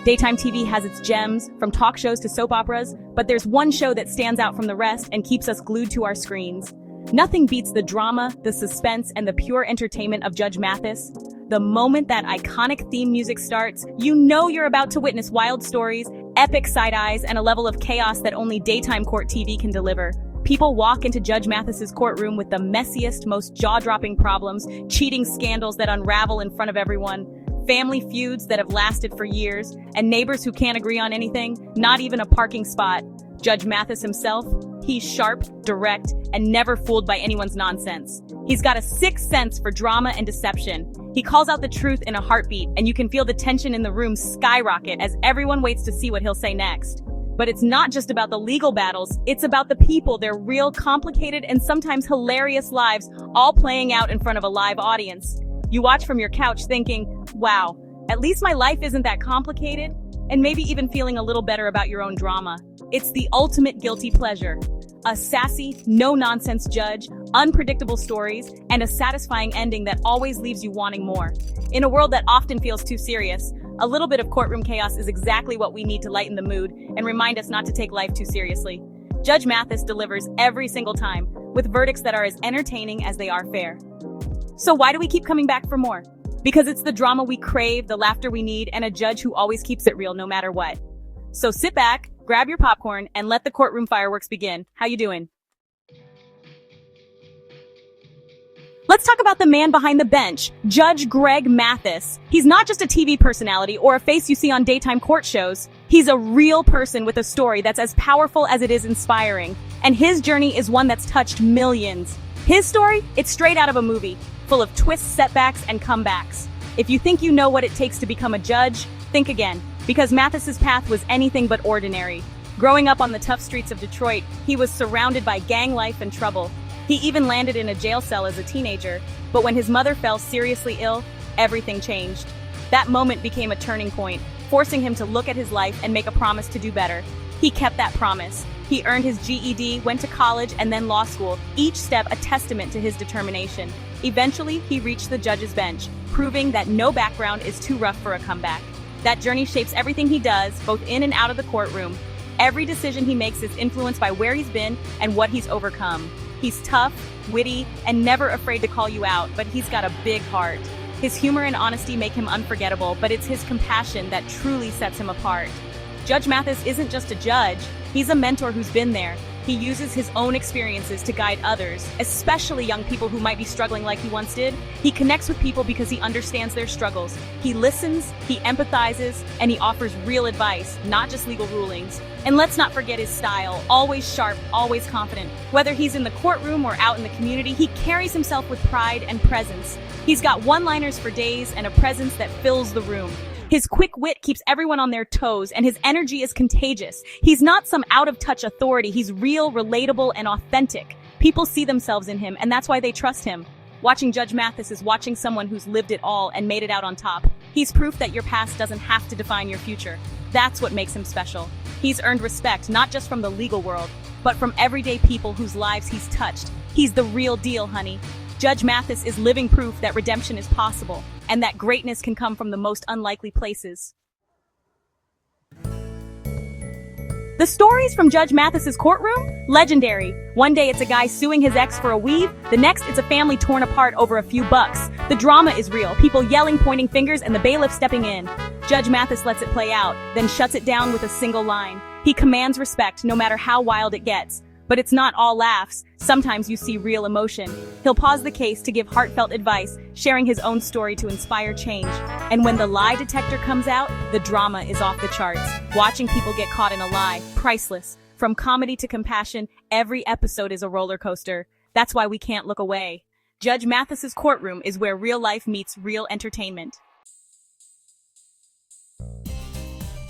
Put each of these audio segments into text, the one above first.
Daytime TV has its gems, from talk shows to soap operas, but there's one show that stands out from the rest and keeps us glued to our screens. Nothing beats the drama, the suspense, and the pure entertainment of Judge Mathis. The moment that iconic theme music starts, you know you're about to witness wild stories, epic side-eyes, and a level of chaos that only daytime court TV can deliver. People walk into Judge Mathis's courtroom with the messiest, most jaw-dropping problems, cheating scandals that unravel in front of everyone, family feuds that have lasted for years, and neighbors who can't agree on anything, not even a parking spot. Judge Mathis himself, he's sharp, direct, and never fooled by anyone's nonsense. He's got a sixth sense for drama and deception. He calls out the truth in a heartbeat, and you can feel the tension in the room skyrocket as everyone waits to see what he'll say next. But it's not just about the legal battles, it's about the people, their real, complicated, and sometimes hilarious lives, all playing out in front of a live audience. You watch from your couch thinking, wow, at least my life isn't that complicated, and maybe even feeling a little better about your own drama. It's the ultimate guilty pleasure. A sassy, no-nonsense judge, unpredictable stories, and a satisfying ending that always leaves you wanting more. In a world that often feels too serious, a little bit of courtroom chaos is exactly what we need to lighten the mood and remind us not to take life too seriously. Judge Mathis delivers every single time, with verdicts that are as entertaining as they are fair. So why do we keep coming back for more? Because it's the drama we crave, the laughter we need, and a judge who always keeps it real no matter what. So sit back, grab your popcorn, and let the courtroom fireworks begin. How you doing? Let's talk about the man behind the bench, Judge Greg Mathis. He's not just a TV personality or a face you see on daytime court shows. He's a real person with a story that's as powerful as it is inspiring. And his journey is one that's touched millions. His story? It's straight out of a movie, full of twists, setbacks, and comebacks. If you think you know what it takes to become a judge, think again, because Mathis's path was anything but ordinary. Growing up on the tough streets of Detroit, he was surrounded by gang life and trouble. He even landed in a jail cell as a teenager, but when his mother fell seriously ill, everything changed. That moment became a turning point, forcing him to look at his life and make a promise to do better. He kept that promise. He earned his GED, went to college, and then law school, each step a testament to his determination. Eventually, he reached the judge's bench, proving that no background is too rough for a comeback. That journey shapes everything he does, both in and out of the courtroom. Every decision he makes is influenced by where he's been and what he's overcome. He's tough, witty, and never afraid to call you out, but he's got a big heart. His humor and honesty make him unforgettable, but it's his compassion that truly sets him apart. Judge Mathis isn't just a judge, he's a mentor who's been there. He uses his own experiences to guide others, especially young people who might be struggling like he once did. He connects with people because he understands their struggles. He listens, he empathizes, and he offers real advice, not just legal rulings. And let's not forget his style, always sharp, always confident. Whether he's in the courtroom or out in the community, he carries himself with pride and presence. He's got one-liners for days and a presence that fills the room. His quick wit keeps everyone on their toes, and his energy is contagious. He's not some out-of-touch authority. He's real, relatable, and authentic. People see themselves in him, and that's why they trust him. Watching Judge Mathis is watching someone who's lived it all and made it out on top. He's proof that your past doesn't have to define your future. That's what makes him special. He's earned respect not just from the legal world, but from everyday people whose lives he's touched. He's the real deal, honey. Judge Mathis is living proof that redemption is possible, and that greatness can come from the most unlikely places. The stories from Judge Mathis's courtroom? Legendary. One day it's a guy suing his ex for a weave, the next it's a family torn apart over a few bucks. The drama is real, people yelling, pointing fingers, and the bailiff stepping in. Judge Mathis lets it play out, then shuts it down with a single line. He commands respect no matter how wild it gets. But it's not all laughs. Sometimes you see real emotion. He'll pause the case to give heartfelt advice, sharing his own story to inspire change. And when the lie detector comes out, the drama is off the charts. Watching people get caught in a lie, priceless. From comedy to compassion, every episode is a roller coaster. That's why we can't look away. Judge Mathis's courtroom is where real life meets real entertainment.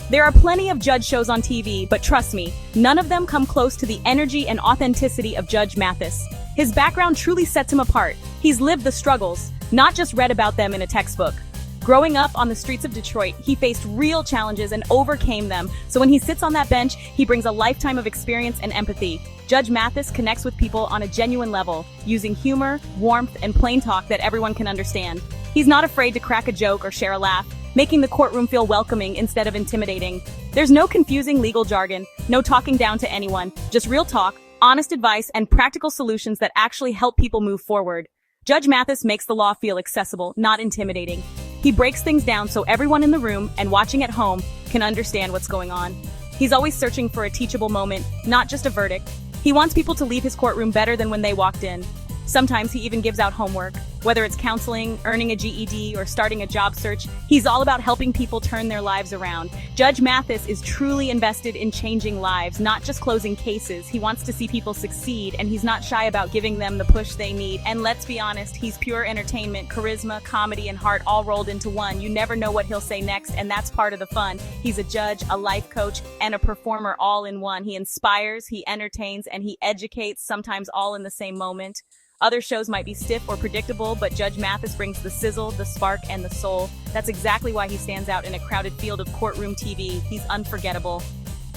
There are plenty of judge shows on TV, but trust me, none of them come close to the energy and authenticity of Judge Mathis. His background truly sets him apart. He's lived the struggles, not just read about them in a textbook. Growing up on the streets of Detroit, he faced real challenges and overcame them, so when he sits on that bench, he brings a lifetime of experience and empathy. Judge Mathis connects with people on a genuine level, using humor, warmth, and plain talk that everyone can understand. He's not afraid to crack a joke or share a laugh, making the courtroom feel welcoming instead of intimidating. There's no confusing legal jargon, no talking down to anyone, just real talk, honest advice, and practical solutions that actually help people move forward. Judge Mathis makes the law feel accessible, not intimidating. He breaks things down so everyone in the room and watching at home can understand what's going on. He's always searching for a teachable moment, not just a verdict. He wants people to leave his courtroom better than when they walked in. Sometimes he even gives out homework. Whether it's counseling, earning a GED, or starting a job search, he's all about helping people turn their lives around. Judge Mathis is truly invested in changing lives, not just closing cases. He wants to see people succeed, and he's not shy about giving them the push they need. And let's be honest, he's pure entertainment, charisma, comedy, and heart all rolled into one. You never know what he'll say next, and that's part of the fun. He's a judge, a life coach, and a performer all in one. He inspires, he entertains, and he educates, sometimes all in the same moment. Other shows might be stiff or predictable, but Judge Mathis brings the sizzle, the spark, and the soul. That's exactly why he stands out in a crowded field of courtroom TV. He's unforgettable,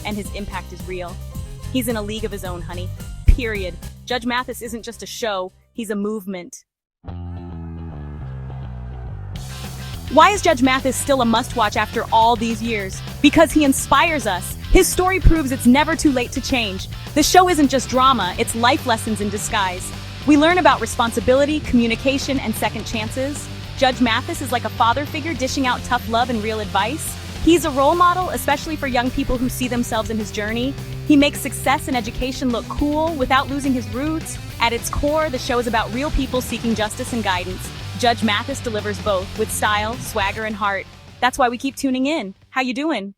and his impact is real. He's in a league of his own, honey. Period. Judge Mathis isn't just a show, he's a movement. Why is Judge Mathis still a must-watch after all these years? Because he inspires us. His story proves it's never too late to change. The show isn't just drama, it's life lessons in disguise. We learn about responsibility, communication, and second chances. Judge Mathis is like a father figure dishing out tough love and real advice. He's a role model, especially for young people who see themselves in his journey. He makes success and education look cool without losing his roots. At its core, the show is about real people seeking justice and guidance. Judge Mathis delivers both with style, swagger, and heart. That's why we keep tuning in. How you doing?